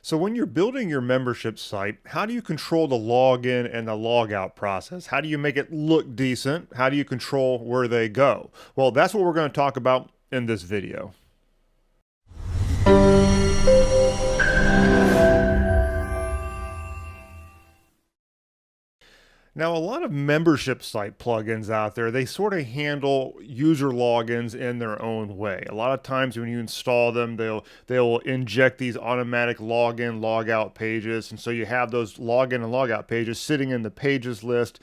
So when you're building your membership site, how do you control the login and the logout process? How do you make it look decent? How do you control where they go? Well, that's what we're going to talk about in this video. Now, a lot of membership site plugins out there, they sort of handle user logins in their own way. A lot of times when you install them, they'll inject these automatic login, logout pages, and so you have those login and logout pages sitting in the pages list.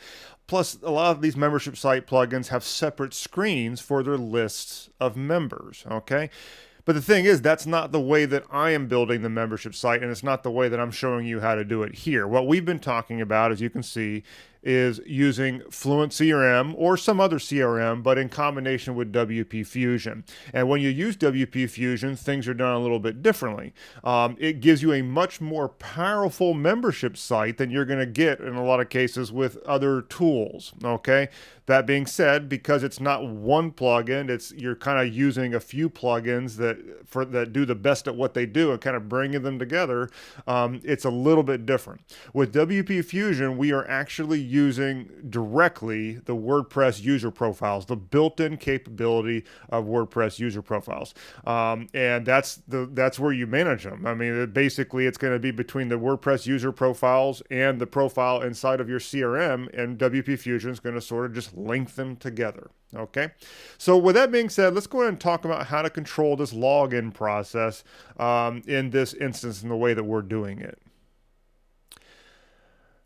Plus, a lot of these membership site plugins have separate screens for their lists of members, okay? But the thing is, that's not the way that I am building the membership site, and it's not the way that I'm showing you how to do it here. What we've been talking about, as you can see, is using Fluent CRM or some other CRM, but in combination with WP Fusion. And when you use WP Fusion, things are done a little bit differently. It gives you a much more powerful membership site than you're going to get in a lot of cases with other tools. Okay. That being said, because it's not one plugin, you're kind of using a few plugins that do the best at what they do and kind of bringing them together. It's a little bit different. With WP Fusion, we are actually using directly the WordPress user profiles, the built-in capability of WordPress user profiles, and that's where you manage them. I mean, basically, it's going to be between the WordPress user profiles and the profile inside of your CRM, and WP Fusion is going to sort of just link them together. Okay, so with that being said, let's go ahead and talk about how to control this login process in this instance in the way that we're doing it.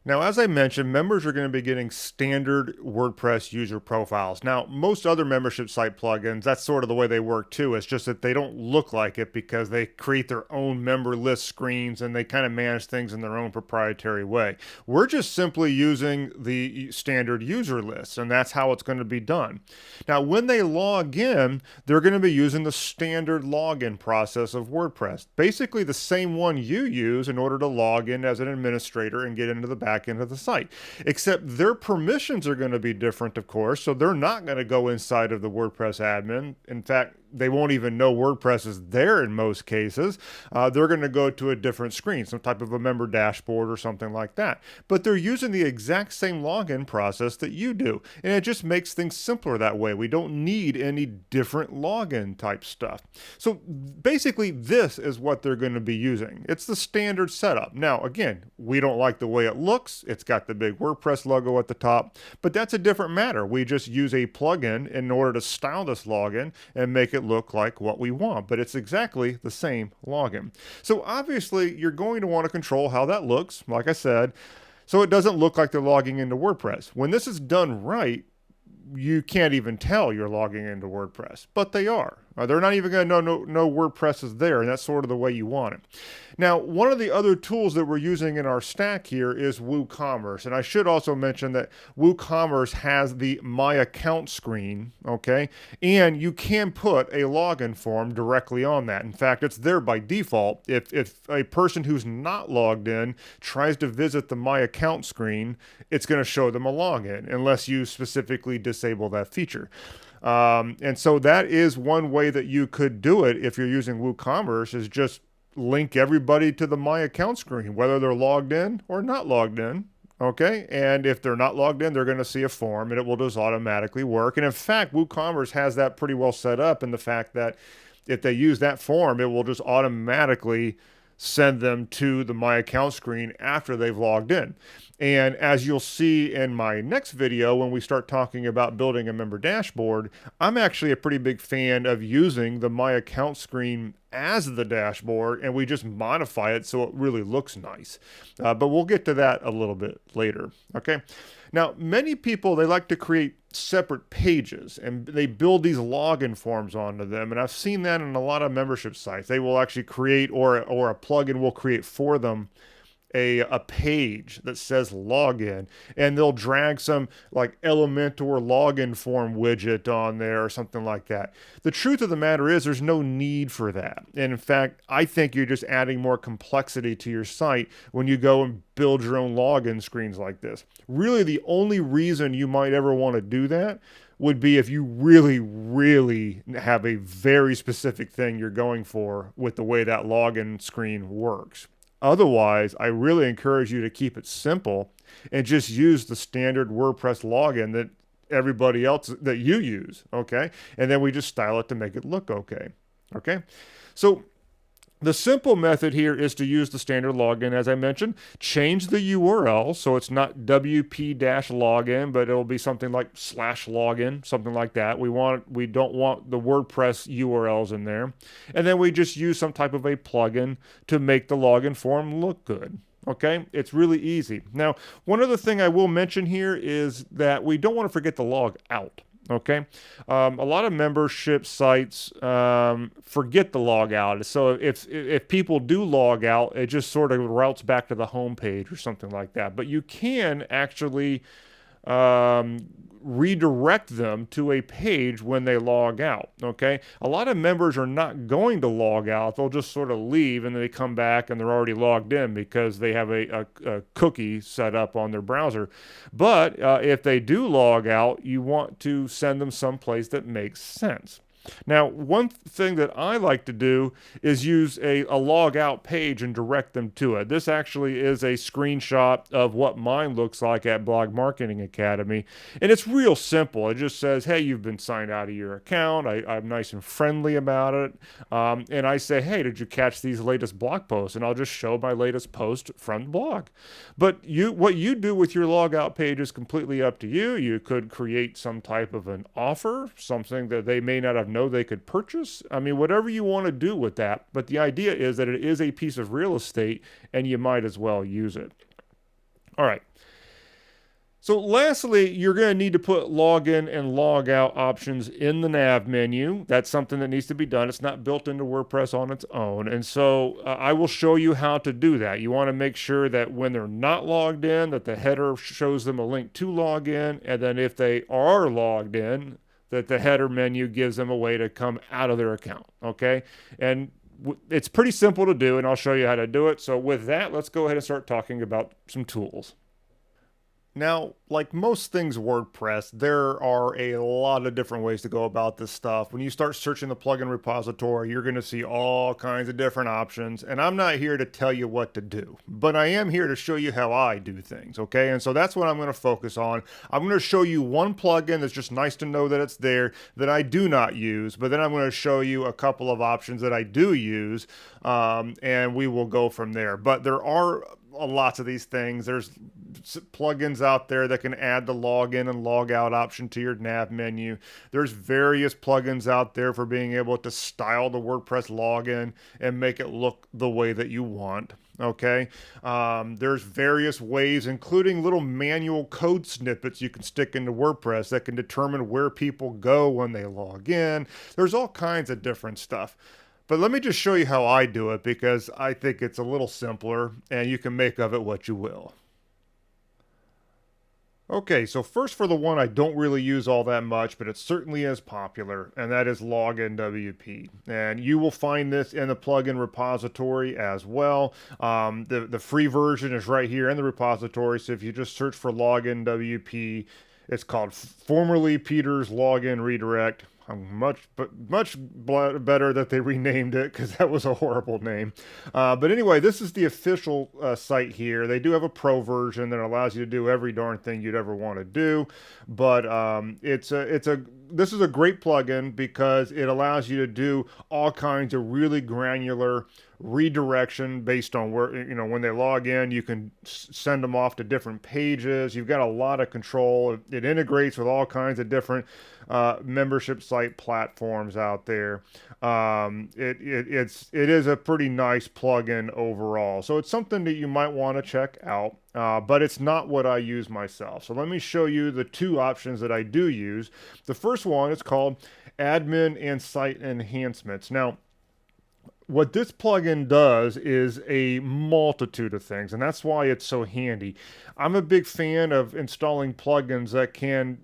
Now, as I mentioned, members are going to be getting standard WordPress user profiles. Now, most other membership site plugins, that's sort of the way they work too. It's just that they don't look like it because they create their own member list screens and they kind of manage things in their own proprietary way. We're just simply using the standard user list, and that's how it's going to be done. Now, when they log in, they're going to be using the standard login process of WordPress, basically the same one you use in order to log in as an administrator and get into the back end of the site, except their permissions are going to be different, of course, so they're not going to go inside of the WordPress admin. In fact, they won't even know WordPress is there in most cases. They're going to go to a different screen, some type of a member dashboard or something like that. But they're using the exact same login process that you do. And it just makes things simpler that way. We don't need any different login type stuff. So basically, this is what they're going to be using. It's the standard setup. Now, again, we don't like the way it looks. It's got the big WordPress logo at the top, but that's a different matter. We just use a plugin in order to style this login and make it look like what we want, but it's exactly the same login. So obviously you're going to want to control how that looks, like I said, so it doesn't look like they're logging into WordPress. When this is done right, you can't even tell you're logging into WordPress, but they are. They're not even going to know WordPress is there, and that's sort of the way you want it. Now, one of the other tools that we're using in our stack here is WooCommerce, and I should also mention that WooCommerce has the My Account screen, okay? And you can put a login form directly on that. In fact, it's there by default. If a person who's not logged in tries to visit the My Account screen, it's going to show them a login, unless you specifically disable that feature. And so that is one way that you could do it if you're using WooCommerce, is just link everybody to the My Account screen, whether they're logged in or not logged in. Okay. And if they're not logged in, they're going to see a form and it will just automatically work. And in fact, WooCommerce has that pretty well set up in the fact that if they use that form, it will just automatically send them to the My Account screen after they've logged in. And as you'll see in my next video, when we start talking about building a member dashboard, I'm actually a pretty big fan of using the My Account screen as the dashboard, and we just modify it so it really looks nice. But we'll get to that a little bit later. Okay. Now, many people, they like to create separate pages and they build these login forms onto them. And I've seen that in a lot of membership sites. They will actually create, or a plugin will create for them a page that says login, and they'll drag some like Elementor login form widget on there or something like that. The truth of the matter is there's no need for that. And in fact, I think you're just adding more complexity to your site when you go and build your own login screens like this. Really, the only reason you might ever want to do that would be if you really, really have a very specific thing you're going for with the way that login screen works. Otherwise, I really encourage you to keep it simple and just use the standard WordPress login that everybody else that you use, okay? And then we just style it to make it look okay, okay? So the simple method here is to use the standard login, as I mentioned. Change the URL so it's not wp-login, but it'll be something like /login, something like that. We don't want the WordPress URLs in there. And then we just use some type of a plugin to make the login form look good. Okay, it's really easy. Now, one other thing I will mention here is that we don't want to forget to log out. Okay, a lot of membership sites forget to log out. So if people do log out, it just sort of routes back to the home page or something like that. But you can actually redirect them to a page when they log out. Okay, a lot of members are not going to log out. They'll just sort of leave and then they come back and they're already logged in because they have a cookie set up on their browser. But if they do log out, you want to send them someplace that makes sense. Now, one thing that I like to do is use a log out page and direct them to it. This actually is a screenshot of what mine looks like at Blog Marketing Academy. And it's real simple. It just says, hey, you've been signed out of your account. I'm nice and friendly about it. And I say, hey, did you catch these latest blog posts? And I'll just show my latest post from the blog. But what you do with your log out page is completely up to you. You could create some type of an offer, something that they may not have know they could purchase. I mean, whatever you want to do with that. But the idea is that it is a piece of real estate and you might as well use it. All right. So lastly, you're going to need to put login and log out options in the nav menu. That's something that needs to be done. It's not built into WordPress on its own. And so I will show you how to do that. You want to make sure that when they're not logged in, that the header shows them a link to log in. And then if they are logged in, that the header menu gives them a way to come out of their account, okay? And it's pretty simple to do, and I'll show you how to do it. So with that, let's go ahead and start talking about some tools. Now, like most things WordPress, there are a lot of different ways to go about this stuff. When you start searching the plugin repository, you're going to see all kinds of different options, and I'm not here to tell you what to do, but I am here to show you how I do things, okay? And so that's what I'm going to focus on. I'm going to show you one plugin that's just nice to know that it's there that I do not use, but then I'm going to show you a couple of options that I do use, and we will go from there. But there are lots of these things. There's plugins out there that can add the login and log out option to your nav menu. There's various plugins out there for being able to style the WordPress login and make it look the way that you want. Okay, there's various ways, including little manual code snippets you can stick into WordPress that can determine where people go when they log in. There's all kinds of different stuff. But let me just show you how I do it because I think it's a little simpler and you can make of it what you will. Okay, so first for the one I don't really use all that much, but it certainly is popular, and that is Login WP. And you will find this in the plugin repository as well. The free version is right here in the repository, so if you just search for Login WP, it's called formerly Peter's Login Redirect. Much better that they renamed it because that was a horrible name. But anyway, this is the official site here. They do have a pro version that allows you to do every darn thing you'd ever want to do. But this is a great plugin because it allows you to do all kinds of really granular redirection based on where, when they log in, you can send them off to different pages. You've got a lot of control. It integrates with all kinds of different membership site platforms out there. It is a pretty nice plugin overall. So it's something that you might want to check out, but it's not what I use myself. So let me show you the two options that I do use. The first one is called Admin and Site Enhancements. Now, what this plugin does is a multitude of things, and that's why it's so handy. I'm a big fan of installing plugins that can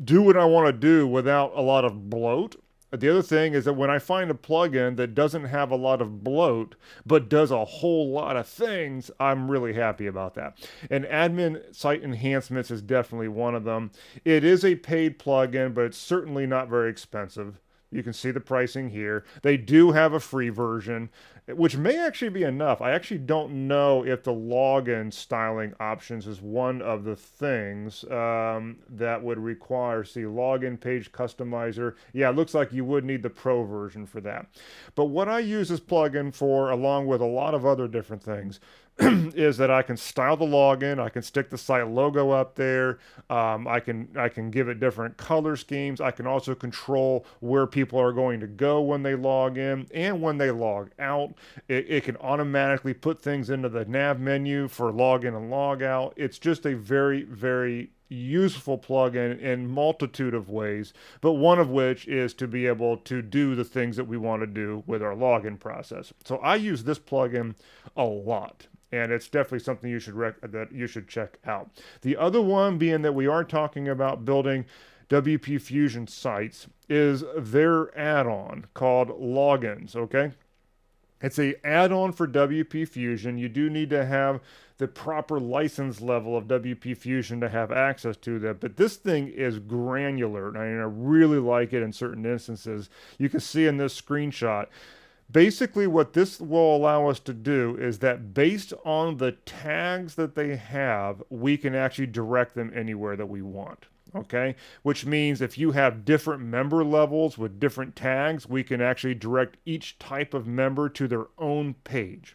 do what I want to do without a lot of bloat. The other thing is that when I find a plugin that doesn't have a lot of bloat, but does a whole lot of things, I'm really happy about that. And Admin Site Enhancements is definitely one of them. It is a paid plugin, but it's certainly not very expensive. You can see the pricing here. They do have a free version, which may actually be enough. I actually don't know if the login styling options is one of the things that would require, see, login page customizer. Yeah, it looks like you would need the pro version for that. But what I use this plugin for, along with a lot of other different things, is that I can style the login, I can stick the site logo up there, I can give it different color schemes. I can also control where people are going to go when they log in and when they log out. It can automatically put things into the nav menu for login and log out. It's just a very, very useful plugin in multitude of ways, but one of which is to be able to do the things that we want to do with our login process. So I use this plugin a lot, and it's definitely something that you should check out. The other one, being that we are talking about building WP Fusion sites, is their add-on called Logins. Okay, it's a add-on for WP Fusion. You do need to have the proper license level of WP Fusion to have access to that. But this thing is granular, and I really like it in certain instances. You can see in this screenshot. Basically, what this will allow us to do is that based on the tags that they have, we can actually direct them anywhere that we want. Okay, which means if you have different member levels with different tags, we can actually direct each type of member to their own page.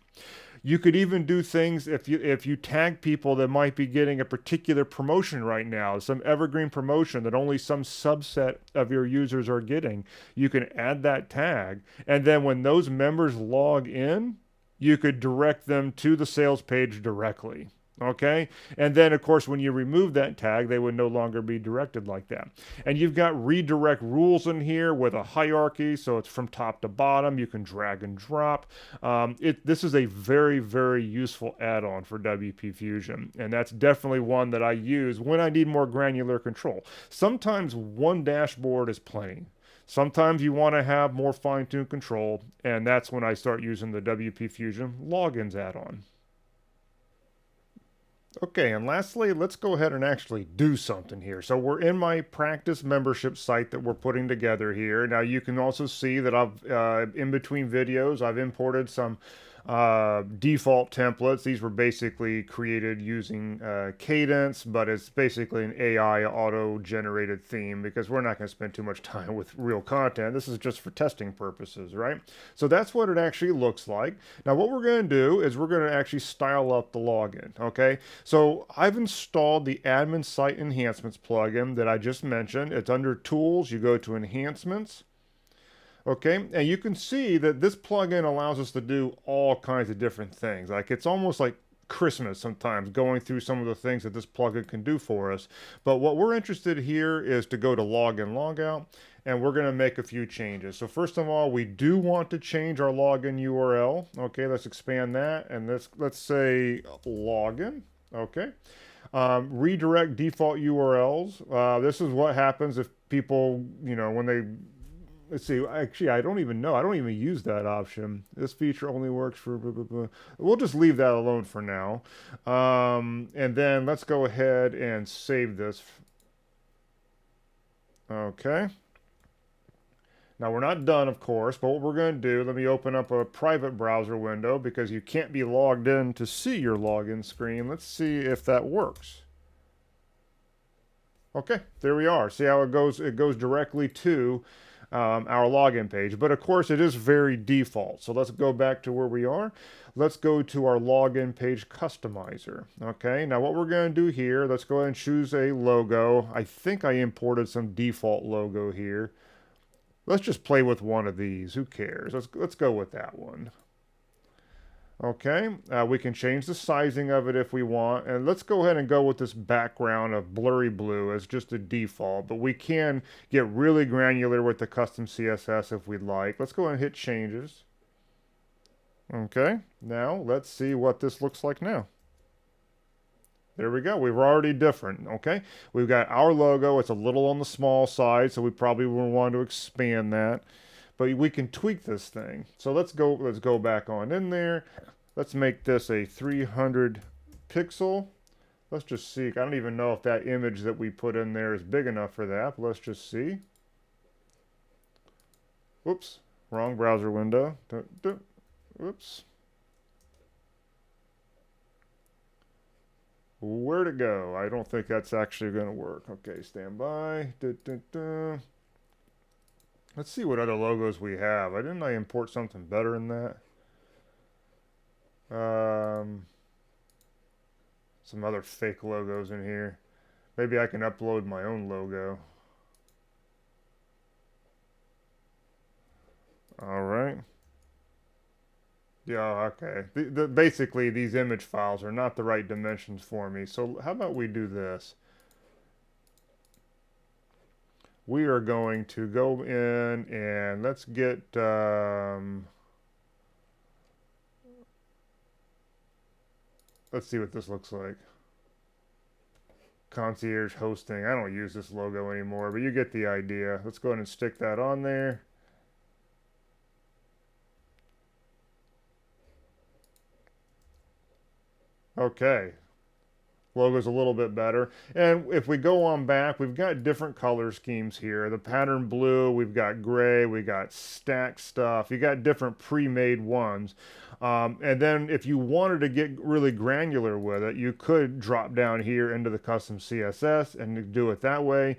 You could even do things if you tag people that might be getting a particular promotion right now, some evergreen promotion that only some subset of your users are getting. You can add that tag, and then when those members log in, you could direct them to the sales page directly. Okay, and then of course when you remove that tag, they would no longer be directed like that. And you've got redirect rules in here with a hierarchy, so it's from top to bottom. You can drag and drop. This is a very, very useful add-on for WP Fusion, and that's definitely one that I use when I need more granular control. Sometimes one dashboard is plenty. Sometimes you want to have more fine-tuned control, and that's when I start using the WP Fusion Logins add-on. Okay, and lastly, let's go ahead and actually do something here. So we're in my practice membership site that we're putting together here. Now you can also see that I've, in between videos, I've imported some default templates. These were basically created using Cadence, but it's basically an AI auto-generated theme because we're not going to spend too much time with real content. This is just for testing purposes, right? So that's what it actually looks like. Now what we're going to do is we're going to actually style up the login, okay? So I've installed the Admin Site Enhancements plugin that I just mentioned. It's under Tools. You go to Enhancements. Okay, and you can see that this plugin allows us to do all kinds of different things. Like it's almost like Christmas sometimes going through some of the things that this plugin can do for us. But what we're interested here is to go to Login, Logout, and we're going to make a few changes. So first of all, we do want to change our login URL. Okay, let's expand that, and let's say login. Okay. Redirect default URLs. This is what happens if people, when they let's see, actually, I don't even know. I don't even use that option. This feature only works for blah, blah, blah. We'll just leave that alone for now. And then let's go ahead and save this. Okay. Now we're not done, of course, but what we're going to do, let me open up a private browser window because you can't be logged in to see your login screen. Let's see if that works. Okay, there we are. See how it goes? It goes directly to our login page, but of course it is very default. So let's go back to where we are. Let's go to our login page customizer. Okay, now what we're going to do here, let's go ahead and choose a logo. I think I imported some default logo here. Let's just play with one of these. Who cares? Let's go with that one. Okay, we can change the sizing of it if we want, and let's go ahead and go with this background of blurry blue as just a default, but we can get really granular with the custom CSS if we'd like. Let's go ahead and hit changes. Okay, now let's see what this looks like now. There we go. We're already different. Okay, we've got our logo. It's a little on the small side, so we probably will want to expand that. But we can tweak this thing. So let's go back on in there. Let's make this a 300 pixel. Let's just see. I don't even know if that image that we put in there is big enough for that. But let's just see. Whoops, wrong browser window. Whoops. Where'd it go? I don't think that's actually going to work. Okay, stand by. Let's see what other logos we have. Didn't I import something better than that? Some other fake logos in here. Maybe I can upload my own logo. All right. Yeah, okay. Basically, these image files are not the right dimensions for me. So how about we do this? We are going to go in and let's get... let's see what this looks like. Concierge hosting. I don't use this logo anymore, but you get the idea. Let's go ahead and stick that on there. Okay, logo's a little bit better. And if we go on back, we've got different color schemes here. The pattern blue, we've got gray, we got stack stuff. You got different pre-made ones. And then if you wanted to get really granular with it, you could drop down here into the custom CSS and do it that way.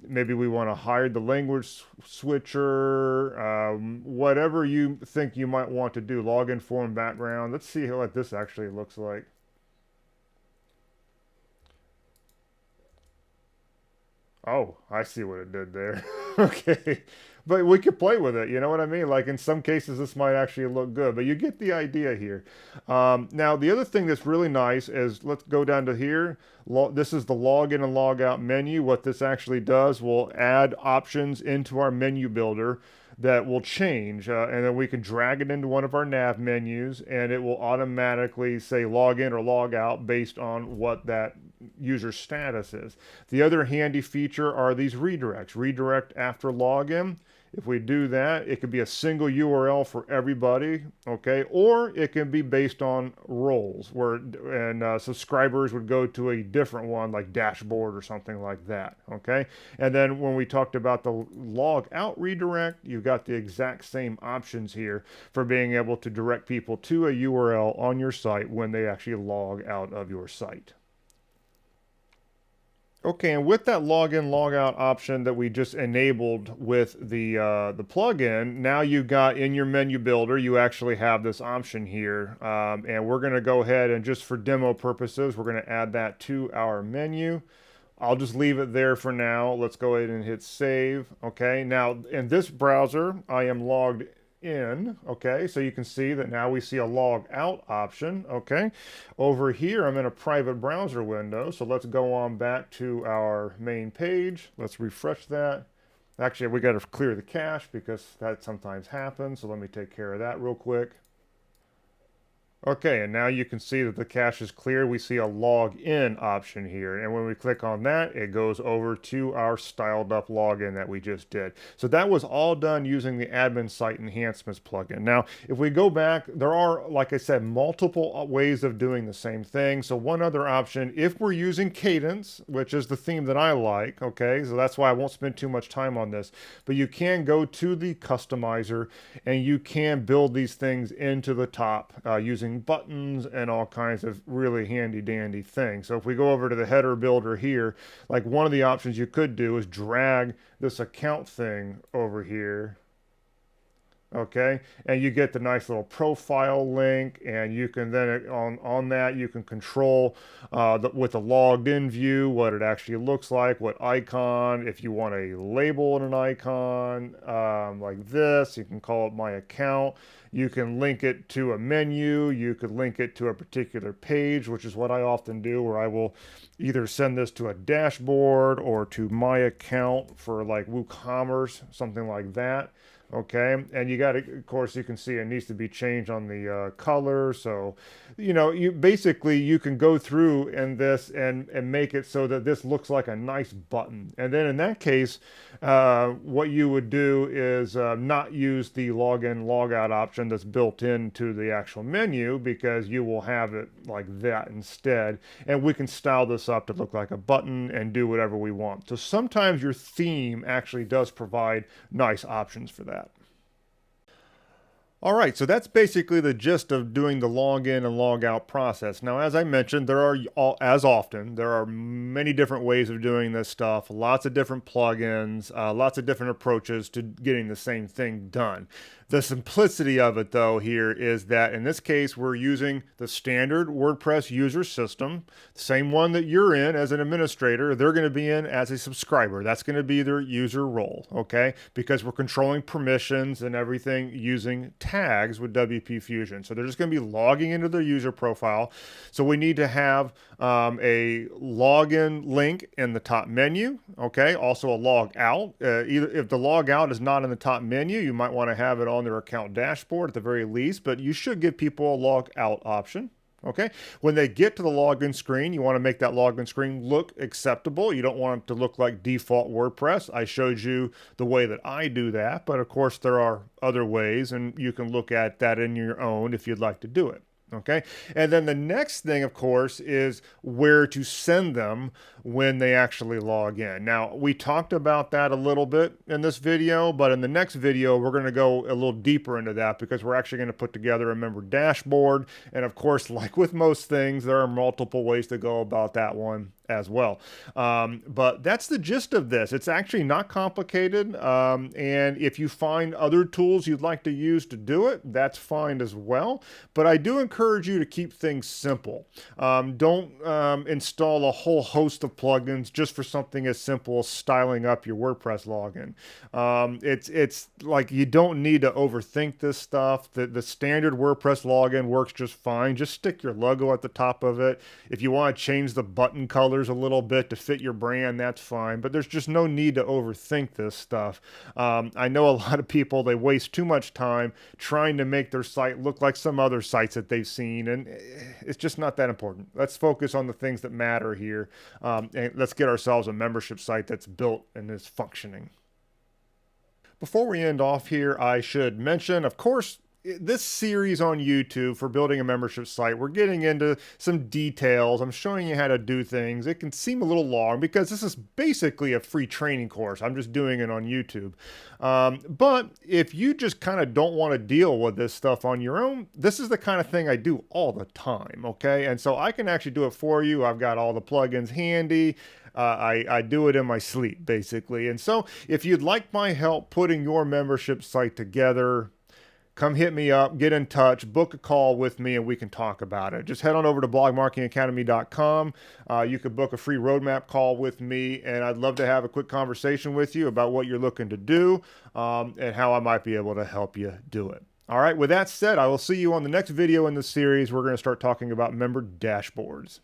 Maybe we want to hide the language switcher, whatever you think you might want to do. Login form background. Let's see what this actually looks like. Oh, I see what it did there. Okay. But we could play with it, you know what I mean? Like in some cases, this might actually look good, but you get the idea here. Now, the other thing that's really nice is, let's go down to here. This is the login and log out menu. What this actually does will add options into our menu builder that will change, and then we can drag it into one of our nav menus, and it will automatically say log in or log out based on what that user status is. The other handy feature are these redirects. Redirect after login. If we do that, it could be a single URL for everybody, okay? Or it can be based on roles, where subscribers would go to a different one, like dashboard or something like that, okay? And then when we talked about the log out redirect, you've got the exact same options here for being able to direct people to a URL on your site when they actually log out of your site. Okay, and with that login logout option that we just enabled with the plugin, now you got in your menu builder, you actually have this option here, and we're going to go ahead and just for demo purposes, we're going to add that to our menu. I'll just leave it there for now. Let's go ahead and hit save. Okay, now in this browser, I am logged in. Okay, so you can see that now we see a log out option. Okay, over here I'm in a private browser window, so let's go on back to our main page. Let's refresh that. Actually, we got to clear the cache because that sometimes happens, so let me take care of that real quick. Okay, and now you can see that the cache is clear. We see a log in option here. And when we click on that, it goes over to our styled up login that we just did. So that was all done using the admin site enhancements plugin. Now, if we go back, there are, like I said, multiple ways of doing the same thing. So one other option, if we're using Cadence, which is the theme that I like, okay, so that's why I won't spend too much time on this, but you can go to the customizer and you can build these things into the top using buttons and all kinds of really handy dandy things. So if we go over to the header builder here, like one of the options you could do is drag this account thing over here. Okay, and you get the nice little profile link, and you can then on that you can control with the logged in view what it actually looks like, what icon, if you want a label and an icon like this, you can call it my account. You can link it to a menu, you could link it to a particular page, which is what I often do, where I will either send this to a dashboard or to my account for like WooCommerce, something like that. Okay, and you got to, of course, you can see it needs to be changed on the color. So, you know, you basically you can go through and this and make it so that this looks like a nice button. And then in that case, what you would do is not use the login logout option that's built into the actual menu, because you will have it like that instead. And we can style this up to look like a button and do whatever we want. So sometimes your theme actually does provide nice options for that. All right, so that's basically the gist of doing the login and log out process. Now, as I mentioned, there are many different ways of doing this stuff, lots of different plugins, lots of different approaches to getting the same thing done. The simplicity of it, though, here is that in this case, we're using the standard WordPress user system, same one that you're in as an administrator. They're going to be in as a subscriber. That's going to be their user role, okay? Because we're controlling permissions and everything using tags with WP Fusion. So they're just going to be logging into their user profile. So we need to have a login link in the top menu, okay? Also a log out. Either if the log out is not in the top menu, you might want to have it on their account dashboard at the very least, but you should give people a log out option. Okay, when they get to the login screen, you want to make that login screen look acceptable. You don't want it to look like default WordPress. I showed you the way that I do that, but of course there are other ways, and you can look at that in your own if you'd like to do it. Okay, and then the next thing, of course, is where to send them when they actually log in. Now, we talked about that a little bit in this video, but in the next video, we're going to go a little deeper into that because we're actually going to put together a member dashboard. And of course, like with most things, there are multiple ways to go about that one as well. But that's the gist of this. It's actually not complicated. And if you find other tools you'd like to use to do it, that's fine as well. But I do encourage you to keep things simple. Don't install a whole host of plugins just for something as simple as styling up your WordPress login. It's like you don't need to overthink this stuff. The standard WordPress login works just fine. Just stick your logo at the top of it. If you want to change the button color a little bit to fit your brand, that's fine, but there's just no need to overthink this stuff. I know a lot of people, they waste too much time trying to make their site look like some other sites that they've seen, and it's just not that important. Let's focus on the things that matter here, and let's get ourselves a membership site that's built and is functioning. Before we end off here, I should mention, of course, this series on YouTube for building a membership site, we're getting into some details. I'm showing you how to do things. It can seem a little long because this is basically a free training course. I'm just doing it on YouTube. But if you just kind of don't want to deal with this stuff on your own, this is the kind of thing I do all the time, okay? And so I can actually do it for you. I've got all the plugins handy. I do it in my sleep, basically. And so if you'd like my help putting your membership site together, come hit me up, get in touch, book a call with me, and we can talk about it. Just head on over to blogmarketingacademy.com. You could book a free roadmap call with me, and I'd love to have a quick conversation with you about what you're looking to do and how I might be able to help you do it. All right, with that said, I will see you on the next video in the series. We're going to start talking about member dashboards.